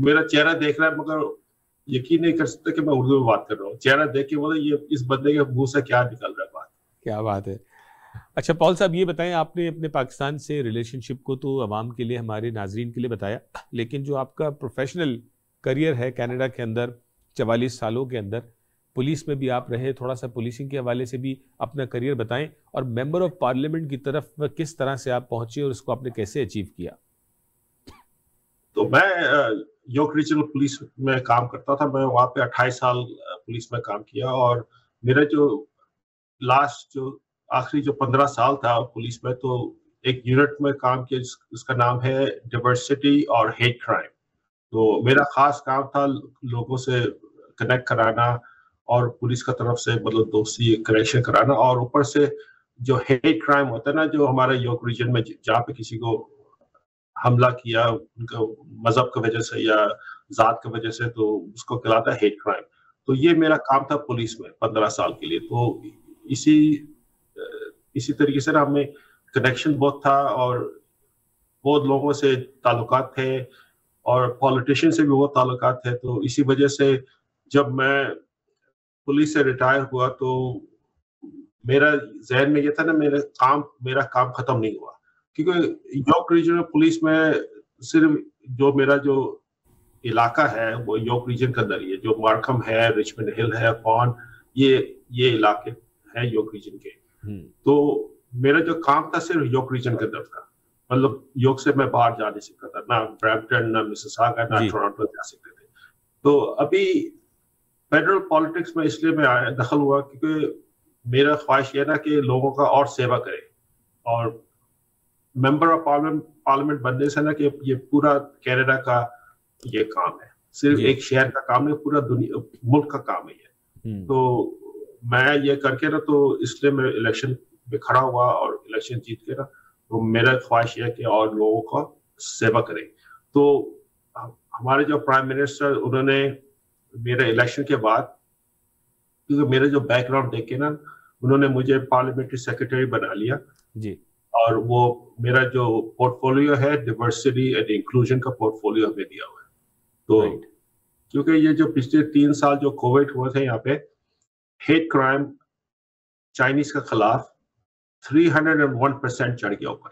میرا چہرہ دیکھ رہا ہے مگر یقین نہیں کر سکتا کہ میں اردو میں بات کر رہا ہوں. چہرہ دیکھ کے بولے یہ اس بندے کے منہ سے کیا نکل رہا ہے بات. کیا بات ہے. اچھا پال صاحب یہ بتائیں, آپ نے اپنے پاکستان سے ریلیشن شپ کو تو عوام کے لیے, ہمارے ناظرین کے لیے بتایا, لیکن جو آپ کا پروفیشنل کریئر ہے کینیڈا کے اندر 44 سالوں کے اندر, پولیس میں بھی آپ رہے, تھوڑا سا پولیسنگ کے حوالے سے بھی اپنا کریئر بتائیں, اور ممبر آف پارلیمنٹ کی طرف کس طرح سے آپ پہنچے اور اس کو آپ نے کیسے اچیو کیا؟ تو میں یورک ریجنل پولیس میں کام کرتا تھا. میں وہاں پہ 28 سال پولیس میں کام کیا, اور میرا جو لاسٹ جو آخری جو 15 سال تھا پولیس میں, تو ایک یونٹ میں کام کیا جس کا نام ہے ڈائیورسٹی اور ہیٹ کرائم. تو میرا خاص کام تھا لوگوں سے کنیکٹ کرانا اور پولیس کا طرف سے مطلب دوستی کنیکشن کرانا, اور اوپر سے جو ہیٹ کرائم ہوتا ہے نا جو ہمارے یورک ریجن میں جہاں پہ کسی کو حملہ کیا ان کا مذہب کی وجہ سے یا ذات کی وجہ سے, تو اس کو کہلاتا ہے ہیٹ کرائم. تو یہ میرا کام تھا پولیس میں 15 سال کے لیے. تو اسی طریقے سے نا ہمیں کنیکشن بہت تھا اور بہت لوگوں سے تعلقات تھے, اور پولیٹیشین سے بھی بہت تعلقات تھے. تو اسی وجہ سے جب میں پولیس سے ریٹائر ہوا تو میرا ذہن میں یہ تھا نا میرا کام ختم نہیں ہوا, کیونکہ یورک ریجن پولیس میں صرف جو میرا جو علاقہ ہے وہ یورک ریجن کے اندر ہی ہے, جو مارکھم ہے, رچمنڈ ہل ہے, فون, یہ علاقے ہیں یورک ریجن کے. تو میرا جو کام تھا صرف یورک ریجن کے اندر تھا, مطلب یورک سے میں باہر جا نہیں سکتا تھا, نہ برامپٹن, نہ مسیساگا, نہ ٹورانٹو جا سکتے تھے. تو ابھی فیڈرل پالیٹکس میں اس لیے میں دخل ہوا کیونکہ میرا خواہش یہ نا کہ لوگوں کا اور سیوا کرے, اور ممبر آف پارلیمنٹ بننے سے نا کہ یہ پورا کینیڈا کا یہ کام ہے, صرف ایک شہر کا کام نہیں, پورا دنیا ملک کا کام ہے یہ. تو میں یہ کر کے نا تو اس لیے میں الیکشن میں کھڑا ہوا, اور الیکشن جیت کے نا تو میرا خواہش ہے کہ اور لوگوں کا سیوا کریں. تو ہمارے جو پرائم منسٹر انہوں نے میرے الیکشن کے بعد, کیونکہ میرے جو بیک گراؤنڈ دیکھ کے نا انہوں نے مجھے پارلیمنٹری سیکرٹری بنا لیا جی, اور وہ میرا جو پورٹ فولیو ہے ڈائیورسٹی اینڈ انکلوژن کا پورٹ فولیو ہمیں دیا ہوا ہے. تو کیونکہ یہ جو پچھلے 3 سال جو کووڈ ہوئے تھے یہاں پہ, ہیٹ کرائم چائنیز کے خلاف 301% چڑھ گیا اوپر,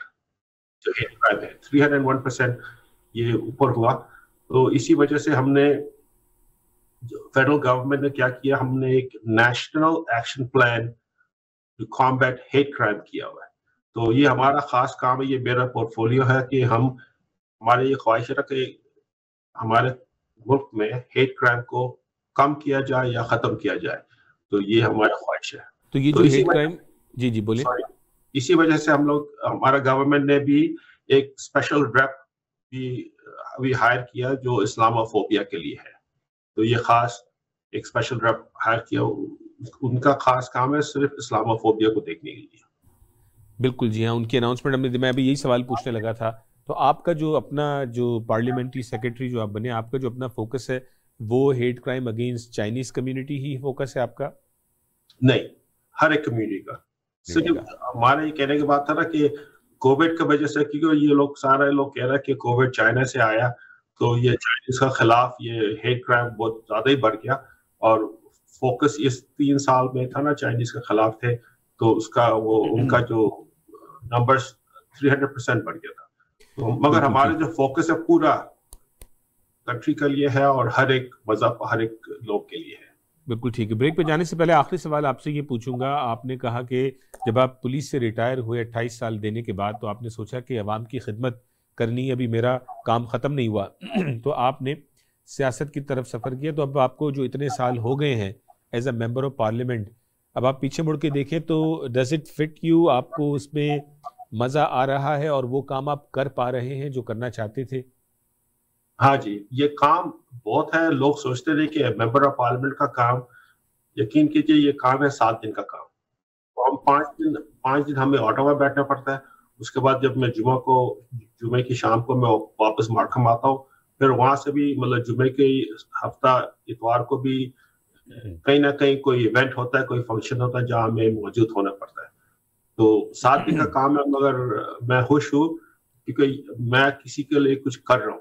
جو ہیٹ کرائم ہے 301% یہ اوپر ہوا. تو اسی وجہ سے ہم نے فیڈرل گورنمنٹ نے کیا کیا, ہم نے ایک national action plan to combat hate crime کیا ہوا ہے. تو یہ ہمارا خاص کام ہے, یہ میرا پورٹ فولیو ہے کہ ہمارے یہ خواہش ہے کہ ہمارے ملک میں ہیٹ کرائم کو کم کیا جائے یا ختم کیا جائے. تو یہ ہمارا خواہش ہے. تو یہ جو ہیٹ کرائم, جی بولیں. اسی وجہ سے ہمارا گورنمنٹ نے بھی ایک اسپیشل ریپ بھی ہائر کیا جو اسلاموفوبیا کے لیے ہے. تو یہ خاص ایک اسپیشل ریپ ہائر کیا, ان کا خاص کام ہے صرف اسلاموفوبیا کو دیکھنے کے لیے. بالکل جی ہاں, ان کی اناؤنسمنٹ میں ابھی یہی سوال پوچھنے لگا تھا. تو آپ کا جو اپنا جو پارلیمنٹری سیکرٹری جو آپ بنے, آپ کا جو اپنا فوکس ہے وہ hate crime against Chinese community ہی فوکس ہے آپ کا؟ نہیں, ہر ایک کمیونٹی کا. صرف ہمارے یہ کہنے کی بات تھا نا کہ کووڈ کی وجہ سے, کیونکہ یہ لوگ سارے لوگ کہہ رہے ہیں کہ کووڈ چائنا سے آیا, تو یہ چائنیز کا خلاف یہ ہیٹ کرائم بہت زیادہ ہی بڑھ گیا, اور فوکس اس 3 سال میں تھا نا چائنیز کے خلاف تھے, تو اس کا وہ ان کا جو نمبرز 300% بڑھ گیا تھا. تو مگر ہمارے جو فوکس ہے پورا کنٹری کے لیے ہے, اور ہر ایک مذہب, ہر ایک لوگ کے لیے ہے. بالکل ٹھیک ہے. بریک پہ جانے سے پہلے آخری سوال آپ سے یہ پوچھوں گا, آپ نے کہا کہ جب آپ پولیس سے ریٹائر ہوئے 28 سال دینے کے بعد, تو آپ نے سوچا کہ عوام کی خدمت کرنی, ابھی میرا کام ختم نہیں ہوا, تو آپ نے سیاست کی طرف سفر کیا. تو اب آپ کو جو اتنے سال ہو گئے ہیں as a member of parliament, اب آپ پیچھے مڑ کے دیکھیں تو ڈز اٹ فٹ یو, آپ کو اس میں مزہ آ رہا ہے اور وہ کام آپ کر پا رہے ہیں جو کرنا چاہتے تھے؟ ہاں جی, یہ کام بہت ہے. لوگ سوچتے تھے کہ ممبر آف پارلیمنٹ کا کام, یقین کیجیے یہ کام ہے 7 دن کا کام. ہم 5 دن ہمیں آٹو میں بیٹھنا پڑتا ہے. اس کے بعد جب میں جمعے کی شام کو میں واپس مارکھم آتا ہوں, پھر وہاں سے بھی مطلب جمعے کے ہفتہ اتوار کو بھی کہیں نہ کہیں کوئی ایونٹ ہوتا ہے, کوئی فنکشن ہوتا ہے جہاں ہمیں موجود ہونا پڑتا ہے. تو 7 دن کا کام ہے, مگر میں خوش ہوں کیونکہ میں کسی کے لیے کچھ کر رہا ہوں.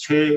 6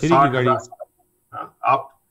60,000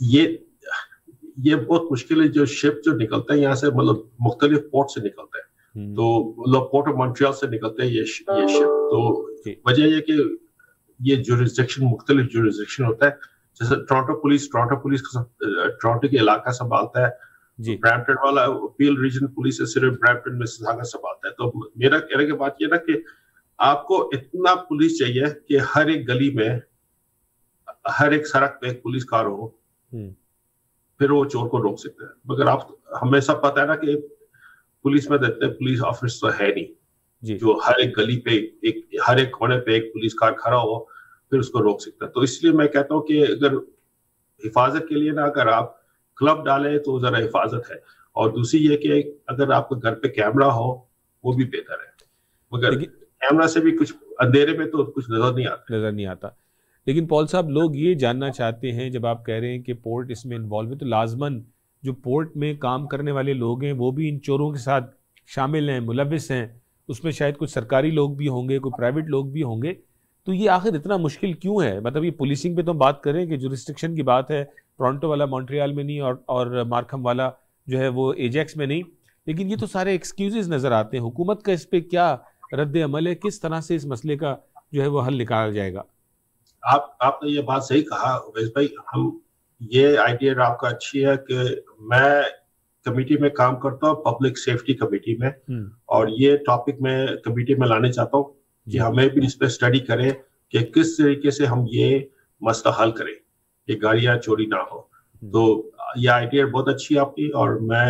یہ بہت مشکل ہے. جو شپ جو نکلتے ہیں یہاں سے مطلب مختلف پورٹ سے نکلتے ہیں, تو مطلب پورٹ آف مونٹریال سے نکلتے ہیں یہ شپ. تو وجہ یہ کہ یہ جورسڈکشن مختلف جورسڈکشن ہوتا ہے. جیسے ٹورانٹو پولیس ٹورانٹو کے علاقہ سنبھالتا ہے, برامپٹن والا اپیل ریجن پولیس صرف برامپٹن مسیساگا سنبھالتا ہے. تو میرا کہنے کی بات یہ نا کہ آپ کو اتنا پولیس چاہیے کہ ہر ایک گلی میں ہر ایک سڑک پہ ایک پولیس کار ہو, پھر وہ چور کو روک سکتے ہیں. مگر آپ ہمیں سب پتہ ہے نا کہ پولیس میں دیتے پولیس آفس تو ہے نہیں جو ہر ایک گلی پہ ہر ایک کونے پہ ایک پولیس کار کھڑا ہو پھر اس کو روک سکتا ہے. تو اس لیے میں کہتا ہوں کہ اگر حفاظت کے لیے نا اگر آپ کلب ڈالیں تو ذرا حفاظت ہے, اور دوسری یہ کہ اگر آپ کے گھر پہ کیمرہ ہو وہ بھی بہتر ہے. مگر کیمرہ سے بھی کچھ اندھیرے میں تو کچھ نظر نہیں آتا. لیکن پال صاحب لوگ یہ جاننا چاہتے ہیں, جب آپ کہہ رہے ہیں کہ پورٹ اس میں انوالو ہے, تو لازماً جو پورٹ میں کام کرنے والے لوگ ہیں وہ بھی ان چوروں کے ساتھ شامل ہیں, ملوث ہیں. اس میں شاید کچھ سرکاری لوگ بھی ہوں گے, کوئی پرائیویٹ لوگ بھی ہوں گے. تو یہ آخر اتنا مشکل کیوں ہے؟ مطلب یہ پولیسنگ پہ تو ہم بات کریں کہ جورسڈکشن کی بات ہے, ٹورانٹو والا مونٹریال میں نہیں اور مارکھم والا جو ہے وہ ایجیکس میں نہیں, لیکن یہ تو سارے ایکسکیوزز نظر آتے ہیں. حکومت کا اس پہ کیا رد عمل ہے؟ کس طرح سے اس مسئلے کا جو ہے وہ حل نکالا جائے گا؟ آپ نے یہ بات صحیح کہا اویس بھائی. ہم یہ آئیڈیا آپ کا اچھی ہے کہ میں کمیٹی میں کام کرتا ہوں, پبلک سیفٹی کمیٹی میں, اور یہ ٹاپک میں کمیٹی میں لانے چاہتا ہوں کہ ہمیں بھی اس پہ اسٹڈی کریں کہ کس طریقے سے ہم یہ مسئلہ حل کریں کہ گاڑیاں چوری نہ ہو. تو یہ آئیڈیا بہت اچھی ہے آپ کی, اور میں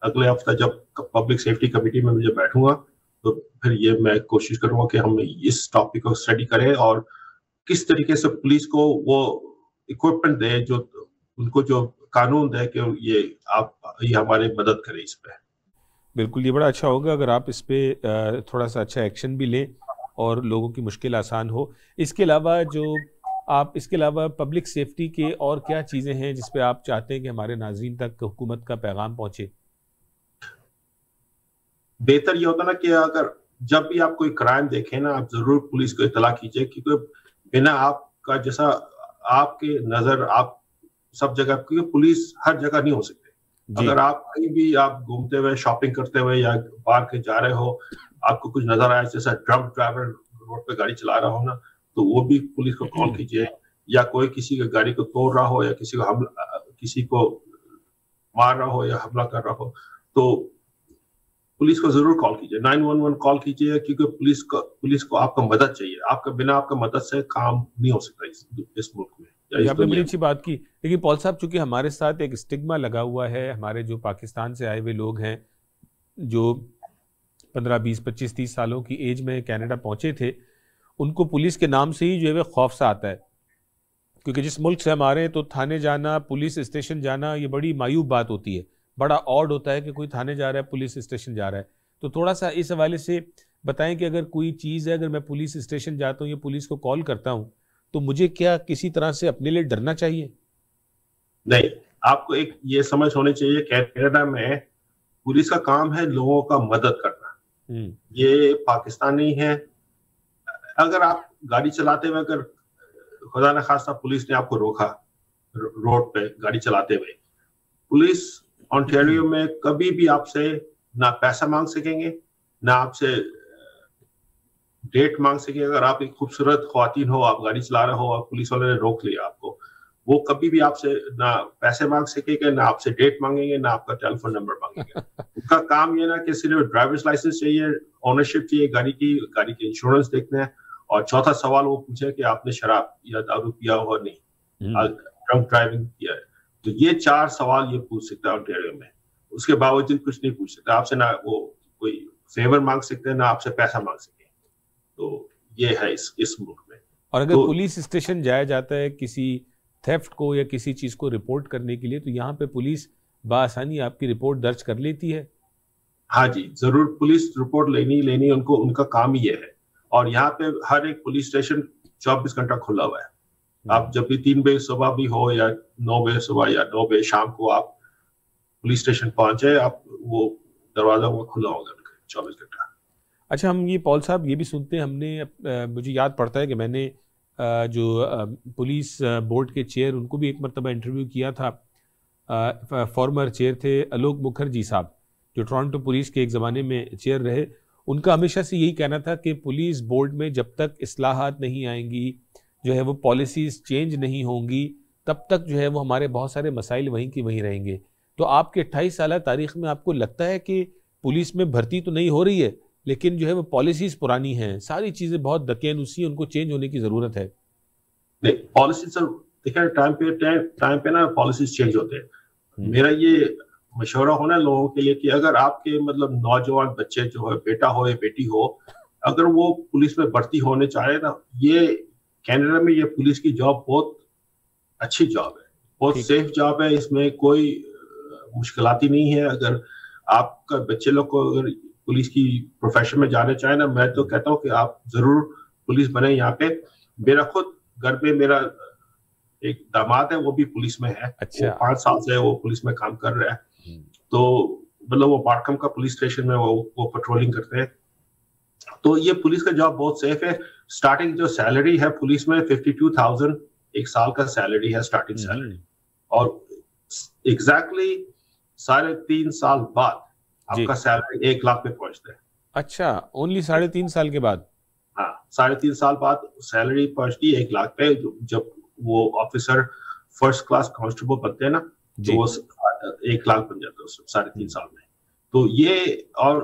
اگلے ہفتہ جب پبلک سیفٹی کمیٹی میں مجھے بیٹھوں گا تو پھر یہ میں کوشش کروں گا کہ ہم اس ٹاپک کو اسٹڈی کریں اور کس طریقے سے پولیس کو وہ اکوپمنٹ دے جو ان کو جو قانون دے کہ یہ ہماری مدد کرے اس پہ. بالکل, یہ بڑا اچھا ہوگا اگر آپ اس پہ تھوڑا سا اچھا ایکشن بھی لیں اور لوگوں کی مشکل آسان ہو. اس کے علاوہ پبلک سیفٹی کے اور کیا چیزیں ہیں جس پہ آپ چاہتے ہیں کہ ہمارے ناظرین تک حکومت کا پیغام پہنچے؟ بہتر یہ ہوتا نا کہ اگر جب بھی آپ کوئی کرائم دیکھیں نا, آپ ضرور پولیس کو اطلاع کیجئے, کیونکہ بنا آپ کا جیسا آپ کے نظر آپ سب جگہ, کیونکہ پولیس ہر جگہ نہیں ہو سکتے. اگر آپ کہیں بھی آپ گھومتے ہوئے شاپنگ کرتے ہوئے یا باہر کے جا رہے ہو, آپ کو کچھ نظر آیا جیسا ڈرنک ڈرائیور روڈ پہ گاڑی چلا رہا ہو نا, تو وہ بھی پولیس کو کال کیجئے. یا کوئی کسی کی گاڑی کو توڑ رہا ہو یا کسی کو مار رہا ہو یا حملہ کر رہا ہو, تو پولیس کو ضرور کال کیجئے, 911 کال کیجئے, کیونکہ پولیس کو آپ کا مدد چاہیے. آپ کا بنا آپ کا مدد سے کام نہیں ہو سکتا اس ملک میں. آپ نے بڑی اچھی بات کی. لیکن پال صاحب, چونکہ ہمارے ساتھ ایک اسٹگما لگا ہوا ہے, ہمارے جو پاکستان سے آئے ہوئے لوگ ہیں جو 15 20 25 30 سالوں کی ایج میں کینیڈا پہنچے تھے, ان کو پولیس کے نام سے ہی جو ہے خوف سا آتا ہے, کیونکہ جس ملک سے ہمارے ہیں تو تھانے جانا, پولیس اسٹیشن جانا یہ بڑی مایوب بات ہوتی ہے. بڑا آڈ ہوتا ہے کہ کوئی تھانے جا رہا ہے, پولیس اسٹیشن جا رہا ہے. تو تھوڑا سا اس حوالے سے بتائیں کہ اگر کوئی چیز ہے, اگر میں پولیس اسٹیشن جاتا ہوں یا پولیس کو کال کرتا ہوں, تو مجھے کیا کسی طرح سے اپنے لیے ڈرنا چاہیے؟ نہیں, آپ کو ایک یہ سمجھ ہونی چاہیے کینیڈا میں پولیس کا کام ہے لوگوں کا مدد کرنا. یہ پاکستان نہیں ہے. اگر آپ گاڑی چلاتے ہوئے اگر خدا نخواستہ پولیس نے آپ کو روکا روڈ پہ گاڑی چلاتے ہوئے, پولیس آنٹیریو میں کبھی بھی آپ سے نہ پیسہ مانگ سکیں گے, نہ آپ سے ڈیٹ مانگ سکیں. اگر آپ ایک خوبصورت خواتین ہو, آپ گاڑی چلا رہے ہو اور پولیس والے نے روک لیا آپ کو, وہ کبھی بھی آپ سے نہ پیسے مانگ سکیں گے, نہ آپ سے ڈیٹ مانگیں گے, نہ آپ کا ٹیلی فون نمبر مانگیں گے. ان کا کام یہ نا کہ صرف ڈرائیورس لائسنس چاہیے, اونرشپ چاہیے گاڑی کی انشورنس دیکھنا ہے, اور چوتھا سوال وہ پوچھے کہ آپ نے شراب یا دارو پیا ہو نہیں, ڈرنک ڈرائیونگ کیا ہے. تو یہ 4 سوال یہ پوچھ سکتا ہے آنٹیریو میں. اس کے باوجود کچھ نہیں پوچھ سکتا آپ سے, نہ وہ کوئی فیور مانگ سکتے ہیں, نہ آپ سے پیسہ مانگ سکتے ہیں. تو یہ ہے اس ملک میں. اور اگر پولیس اسٹیشن جایا جاتا ہے کسی تھیفٹ کو یا کسی چیز کو رپورٹ کرنے کے لیے, تو یہاں پہ پولیس بآسانی آپ کی رپورٹ درج کر لیتی ہے؟ ہاں جی, ضرور پولیس رپورٹ لینی ان کا کام ہی یہ ہے. اور یہاں پہ ہر ایک پولیس اسٹیشن 24 گھنٹہ کھلا ہوا ہے. آپ جب بھی 3 بجے صبح بھی ہو یا 9 بجے صبح یا 9 بجے شام کو آپ پولیس اسٹیشن پہنچے, آپ وہ دروازہ وہ کھلا ہوگا 24 گھنٹہ. اچھا, ہم یہ پال صاحب یہ بھی سنتے ہیں, مجھے یاد پڑتا ہے کہ میں نے جو پولیس بورڈ کے چیئر ان کو بھی ایک مرتبہ انٹرویو کیا تھا، فارمر چیئر تھے الوک مکھرجی صاحب جو ٹورانٹو پولیس کے ایک زمانے میں چیئر رہے. ان کا ہمیشہ سے یہی کہنا تھا کہ پولیس بورڈ میں جب تک اصلاحات نہیں آئیں گی، جو ہے وہ پالیسیز چینج نہیں ہوں گی، تب تک جو ہے وہ ہمارے بہت سارے مسائل وہیں کی وہیں رہیں گے. تو آپ کے 28 سالہ تاریخ میں آپ کو لگتا ہے کہ پولیس میں بھرتی تو نہیں ہو رہی ہے لیکن جو ہے وہ پالیسیز پرانی ہیں، ساری چیزیں بہت دقیانوسی ہیں، ان کو چینج ہونے کی ضرورت ہے؟ نہیں، پالیسیز دیکھیں ٹائم پہ نا پالیسیز چینج ہوتے ہیں. میرا یہ مشورہ ہونا لوگوں کے لیے کہ اگر آپ کے مطلب نوجوان بچے جو ہے، بیٹا ہو یا بیٹی ہو، اگر وہ پولیس میں بھرتی ہونے چاہے نا، یہ کینیڈا میں یہ پولیس کی جاب بہت اچھی جاب ہے، بہت سیف جاب ہے، اس میں کوئی مشکلاتی نہیں ہے. اگر آپ کا بچے لوگ کو اگر پولیس کی پروفیشن میں جانے چاہیں نا، میں تو کہتا ہوں کہ آپ ضرور پولیس بنے. یہاں پہ میرا خود گھر پہ میرا ایک داماد ہے، وہ بھی پولیس میں ہے. اچھا. 5 سال سے وہ پولیس میں کام کر رہا ہے. تو مطلب وہ مارکم کا پولیس اسٹیشن میں وہ پٹرولنگ کرتے ہیں. تو یہ پولیس کا جاب بہت سیف ہے. سٹارٹنگ جو سیلری ہے پولیس میں 52,000 ایک سال کا سیلری ہے، سٹارٹنگ سیلری. اور ایگزیکٹلی 3.5 سال بعد آپ کا سیلری 1 لاکھ پہ پہنچتا ہے. اچھا، اونلی 3.5 سال کے بعد؟ ہاں، 3.5 سال بعد سیلری پہنچتی ہے 1 لاکھ پہ. جب وہ آفیسر فرسٹ کلاس کانسٹیبل بنتے ہیں نا، تو وہ 1 لاکھ بن جاتا ہے 3.5 سال میں. تو یہ، اور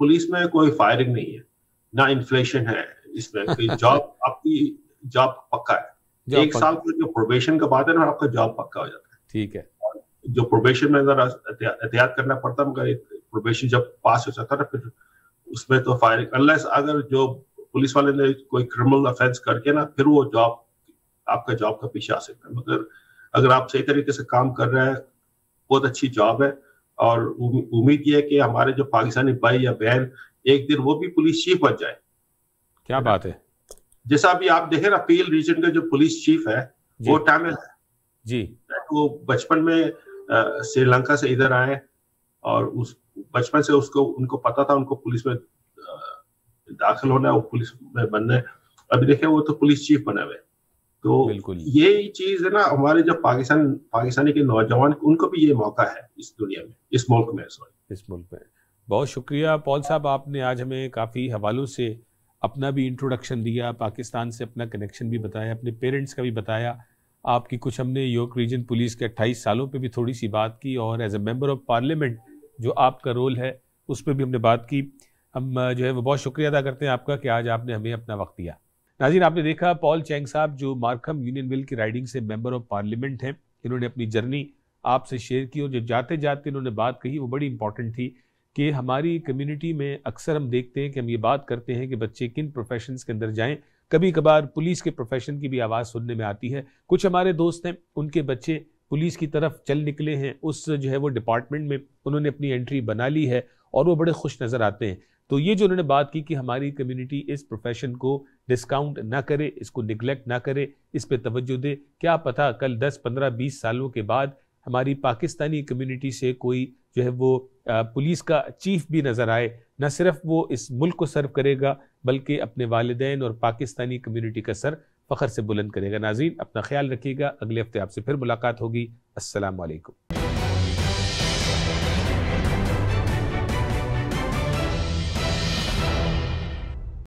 پولیس میں کوئی فائرنگ نہیں ہے، نہ انفلیشن ہے اس میں. جاب آپ کی جاب پکا ہے. 1 سال کا جو پروبیشن کا بعد ہے نا، آپ کا جاب پکا ہو جاتا ہے. ٹھیک ہے. جو پروبیشن میں ذرا احتیاط کرنا پڑتا ہے، مگر پروبیشن جب پاس ہو جاتا ہے پھر اس میں تو فائرنگ، انلیس اگر جو پولیس والے نے کوئی کرمنل افینس کر کے نا، پھر وہ جاب آپ کا جاب کا پیچھے آ سکتا ہے. مگر اگر آپ صحیح طریقے سے کام کر رہے ہیں، بہت اچھی جاب ہے. اور امید یہ ہے کہ ہمارے جو پاکستانی بھائی یا بہن ایک دن وہ بھی پولیس چیف بن جائے. کیا بات ہے. جیسا ابھی آپ دیکھیں نا، پیل ریجن کا جو پولیس چیف ہے وہ ٹامل ہے. جی. وہ بچپن میں سری لنکا سے ادھر آئے اور بچپن سے ان کو پتا تھا ان کو پولیس میں داخل ہونا ہے، وہ پولیس میں بننا ہے. ابھی دیکھیں وہ تو پولیس چیف بنے ہوئے. تو یہی چیز ہے نا، ہمارے جو پاکستانی کے نوجوان، ان کو بھی یہ موقع ہے اس دنیا میں، اس ملک میں. اس ملک میں. بہت شکریہ پال صاحب، آپ نے آج ہمیں کافی حوالوں سے اپنا بھی انٹروڈکشن دیا، پاکستان سے اپنا کنیکشن بھی بتایا، اپنے پیرنٹس کا بھی بتایا. آپ کی کچھ ہم نے یورک ریجن پولیس کے 28 سالوں پہ بھی تھوڑی سی بات کی، اور as a member of parliament جو آپ کا رول ہے اس پہ بھی ہم نے بات کی. ہم جو ہے وہ بہت شکریہ ادا کرتے ہیں آپ کا کہ آج آپ نے ہمیں اپنا وقت دیا. ناظرین، آپ نے دیکھا پال چینگ صاحب جو مارکھم یونین ویل کی رائڈنگ سے ممبر آف پارلیمنٹ ہیں. انہوں نے اپنی جرنی آپ سے شیئر کی، اور جو جاتے جاتے انہوں نے بات کہی وہ بڑی امپورٹنٹ تھی کہ ہماری کمیونٹی میں اکثر ہم دیکھتے ہیں کہ ہم یہ بات کرتے ہیں کہ بچے کن پروفیشنز کے اندر جائیں. کبھی کبھار پولیس کے پروفیشن کی بھی آواز سننے میں آتی ہے. کچھ ہمارے دوست ہیں، ان کے بچے پولیس کی طرف چل نکلے ہیں، اس جو ہے وہ ڈپارٹمنٹ میں انہوں نے اپنی انٹری بنا لی ہے اور وہ بڑے خوش نظر آتے ہیں. تو یہ جو انہوں نے بات کی کہ ہماری کمیونٹی اس پروفیشن کو ڈسکاؤنٹ نہ کرے، اس کو نگلیکٹ نہ کرے، اس پہ توجہ دے. کیا پتہ کل 10 15 20 سالوں کے بعد ہماری پاکستانی کمیونٹی سے کوئی جو ہے وہ پولیس کا چیف بھی نظر آئے. نہ صرف وہ اس ملک کو سرو کرے گا بلکہ اپنے والدین اور پاکستانی کمیونٹی کا سر فخر سے بلند کرے گا. ناظرین، اپنا خیال رکھیے گا. اگلے ہفتے آپ سے پھر ملاقات ہوگی. السلام علیکم.